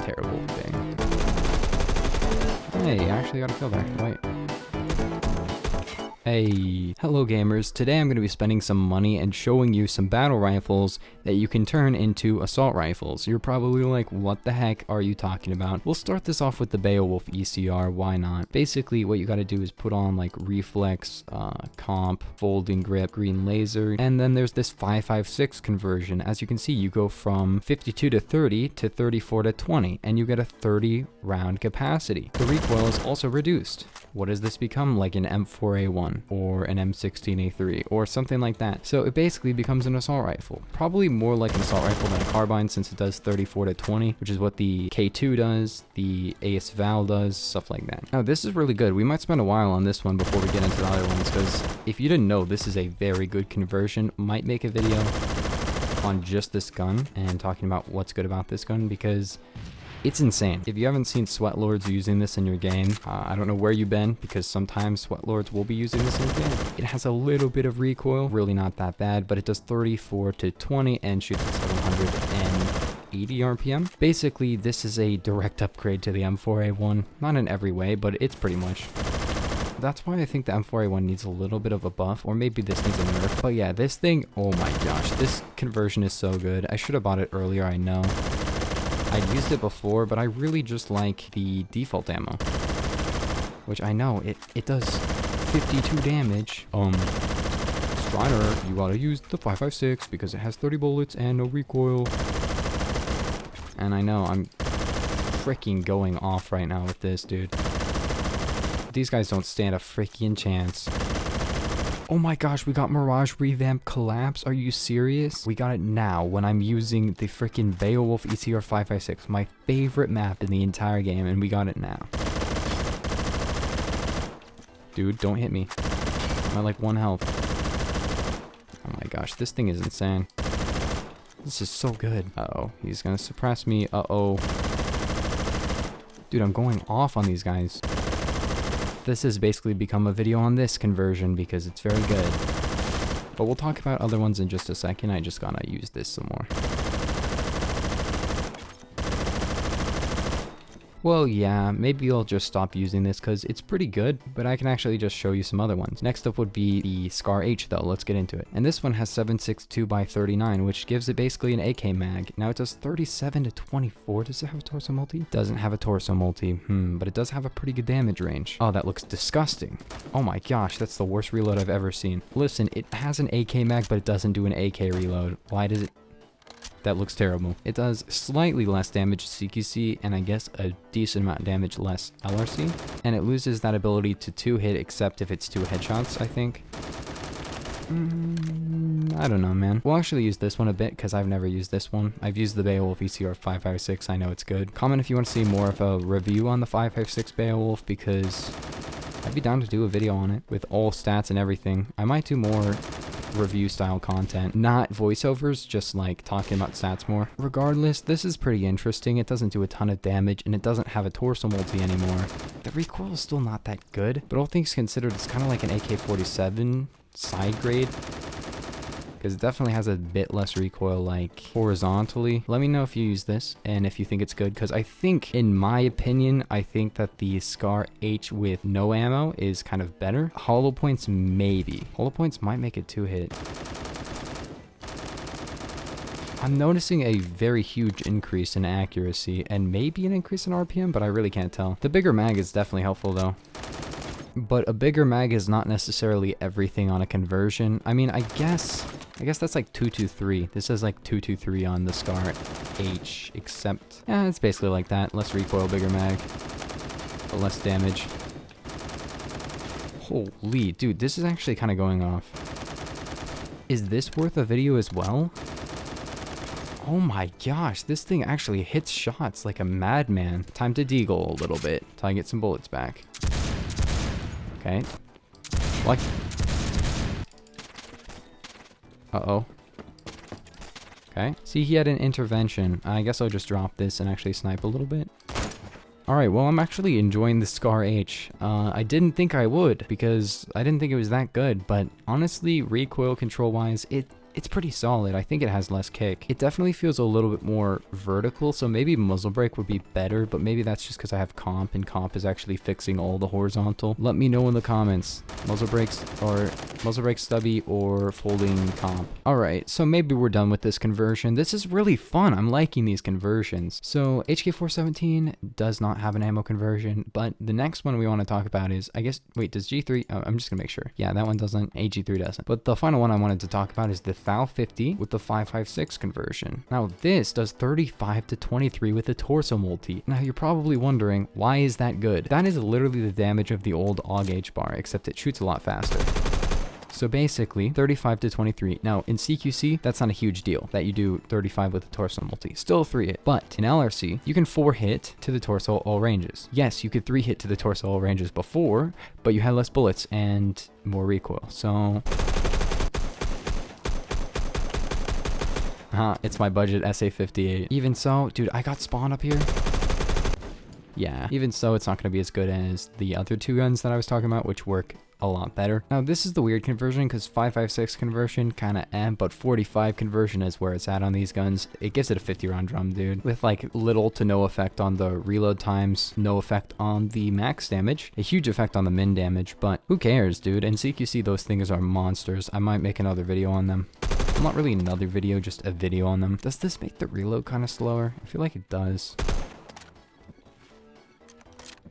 terrible thing. Hey, I actually got a kill there. Wait. Hey, hello gamers. Today I'm going to be spending some money and showing you some battle rifles that you can turn into assault rifles. You're probably like, what the heck are you talking about? We'll start this off with the Beowulf ECR, why not? Basically, what you got to do is put on like reflex, comp, folding grip, green laser, and then there's this 5.56 conversion. As you can see, you go from 52 to 30 to 34 to 20, and you get a 30 round capacity. The recoil is also reduced. What does this become? Like an M4A1 or an M16A3 or something like that. So it basically becomes an assault rifle. Probably more like an assault rifle than a carbine, since it does 34 to 20, which is what the K2 does, the AS Val does, stuff like that. Now this is really good. We might spend a while on this one before we get into the other ones, because if you didn't know, this is a very good conversion. Might make a video on just this gun and talking about what's good about this gun, because it's insane. If you haven't seen Sweat Lords using this in your game, I don't know where you've been, because sometimes Sweat Lords will be using this in your game. It has a little bit of recoil, really not that bad, but it does 34 to 20 and shoots at 780 RPM. Basically, this is a direct upgrade to the M4A1. Not in every way, but it's pretty much. That's why I think the M4A1 needs a little bit of a buff, or maybe this needs a nerf. But yeah, this thing, oh my gosh, this conversion is so good. I should have bought it earlier, I know. I'd used it before, but I really just like the default ammo, which I know it does 52 damage. Strider, you gotta use the 5.56 because it has 30 bullets and no recoil. And I know I'm freaking going off right now with this, dude. These guys don't stand a freaking chance. Oh my gosh, we got Mirage Revamp Collapse. Are you serious? We got it now when I'm using the freaking Beowulf ECR 5.56, my favorite map in the entire game, and we got it now. Dude, don't hit me. I'm at like 1 health. Oh my gosh, this thing is insane. This is so good. Uh-oh, he's gonna suppress me. Uh-oh. Dude, I'm going off on these guys. This has basically become a video on this conversion because it's very good. But we'll talk about other ones in just a second. I just gotta use this some more. Well, yeah, maybe I'll just stop using this because it's pretty good, but I can actually just show you some other ones. Next up would be the Scar H though. Let's get into it. And this one has 7.62x39, which gives it basically an AK mag. Now it does 37 to 24. Does it have a torso multi? Doesn't have a torso multi, but it does have a pretty good damage range. Oh, that looks disgusting. Oh my gosh, that's the worst reload I've ever seen. Listen, it has an AK mag, but it doesn't do an AK reload. Why does it? That looks terrible. It does slightly less damage CQC, and I guess a decent amount of damage less LRC. And it loses that ability to 2-hit, except if it's 2 headshots, I think. I don't know, man. We'll actually use this one a bit, because I've never used this one. I've used the Beowulf ECR 5.56. I know it's good. Comment if you want to see more of a review on the 5.56 Beowulf, because I'd be down to do a video on it with all stats and everything. I might do more review style content, not voiceovers, just like talking about stats more. Regardless, this is pretty interesting. It doesn't do a ton of damage, and it doesn't have a torso multi anymore. The recoil is still not that good, but all things considered, it's kind of like an AK-47 side grade, because it definitely has a bit less recoil, like horizontally. Let me know if you use this and if you think it's good, because I think, in my opinion, I think that the Scar H with no ammo is kind of better. Hollow points, maybe. Hollow points might make it 2-hit. I'm noticing a very huge increase in accuracy and maybe an increase in RPM, but I really can't tell. The bigger mag is definitely helpful though. But a bigger mag is not necessarily everything on a conversion. I mean, I guess that's like 223. This is like 223 on the Scar H, except, yeah, it's basically like that. Less recoil, bigger mag, but less damage. Holy, dude, this is actually kind of going off. Is this worth a video as well? Oh my gosh, this thing actually hits shots like a madman. Time to deagle a little bit till I get some bullets back. Okay. What? Uh-oh. Okay. See, he had an intervention. I guess I'll just drop this and actually snipe a little bit. Alright, well, I'm actually enjoying the Scar H. I didn't think I would, because I didn't think it was that good, but honestly, recoil control-wise, it's pretty solid. I think it has less kick. It definitely feels a little bit more vertical, so maybe muzzle brake would be better, but maybe that's just because I have comp, and comp is actually fixing all the horizontal. Let me know in the comments. Muzzle brakes stubby or folding comp. Alright, so maybe we're done with this conversion. This is really fun. I'm liking these conversions. So HK417 does not have an ammo conversion, but the next one we want to talk about is, I guess, wait, does G3? Oh, I'm just gonna make sure. Yeah, that one doesn't. AG3 doesn't. But the final one I wanted to talk about is the FAL50 with the 5.56 conversion. Now this does 35 to 23 with the torso multi. Now you're probably wondering, why is that good? That is literally the damage of the old AUG H bar, except it shoots a lot faster. So basically, 35 to 23. Now, in CQC, that's not a huge deal that you do 35 with a torso multi. Still 3-hit. But in LRC, you can 4-hit to the torso all ranges. Yes, you could 3-hit to the torso all ranges before, but you had less bullets and more recoil. So... it's my budget SA58. Even so, dude, I got spawn up here. Yeah, even so, it's not going to be as good as the other two guns that I was talking about, which work a lot better. Now, this is the weird conversion because 5.56 conversion kind of but 45 conversion is where it's at on these guns. It gives it a 50 round drum, dude, with like little to no effect on the reload times, no effect on the max damage, a huge effect on the min damage, but who cares, dude? In CQC, those things are monsters. I might make another video on them. Well, not really another video, just a video on them. Does this make the reload kind of slower? I feel like it does.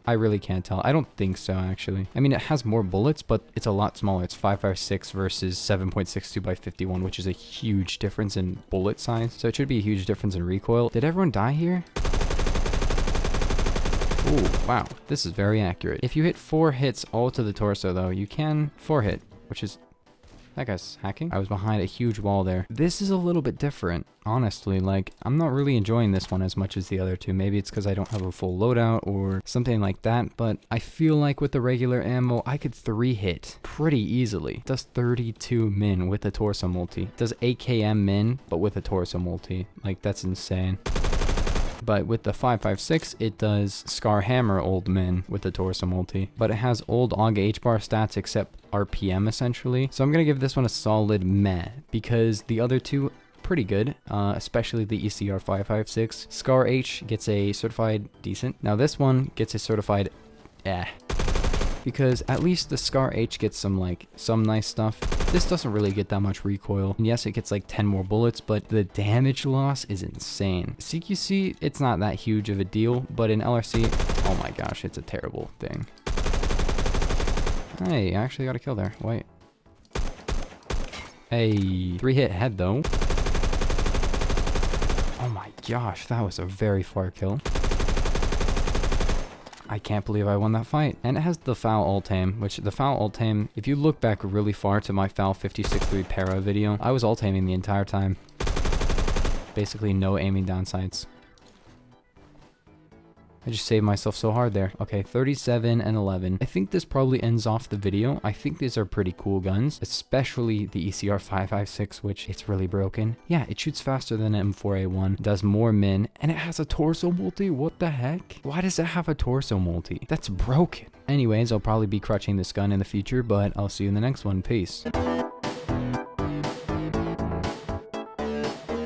I really can't tell. I don't think so, actually. I mean, it has more bullets, but it's a lot smaller. It's 5.56 versus 7.62 by 51, which is a huge difference in bullet size. So it should be a huge difference in recoil. Did everyone die here? Ooh, wow. This is very accurate. If you hit 4 hits all to the torso, though, you can 4-hit, which is... That guy's hacking. I was behind a huge wall there. This is a little bit different, honestly. Like, I'm not really enjoying this one as much as the other two. Maybe it's because I don't have a full loadout or something like that, but I feel like with the regular ammo, I could 3-hit pretty easily. It does 32 min with the torso multi. It does AKM min, but with a torso multi. Like, that's insane. But with the 5.56, it does Scar Hammer old min with the torso multi. But it has old AUG H bar stats except RPM essentially. So I'm going to give this one a solid meh because the other two pretty good, especially the ECR 5.56. Scar H gets a certified decent. Now this one gets a certified because at least the Scar H gets some nice stuff. This doesn't really get that much recoil. And yes, it gets like 10 more bullets, but the damage loss is insane. CQC, it's not that huge of a deal, but in LRC, oh my gosh, it's a terrible thing. Hey, I actually got a kill there. Wait. Hey, 3-hit head though. Oh my gosh, that was a very far kill. I can't believe I won that fight. And it has the FAL ult aim, which the FAL ult aim, if you look back really far to my FAL 56.3 para video, I was ult aiming the entire time. Basically no aiming down sights. I just saved myself so hard there. Okay, 37 and 11. I think this probably ends off the video. I think these are pretty cool guns, especially the ECR 5.56, which it's really broken. Yeah, it shoots faster than M4A1, does more min, and it has a torso multi? What the heck? Why does it have a torso multi? That's broken. Anyways, I'll probably be crutching this gun in the future, but I'll see you in the next one. Peace.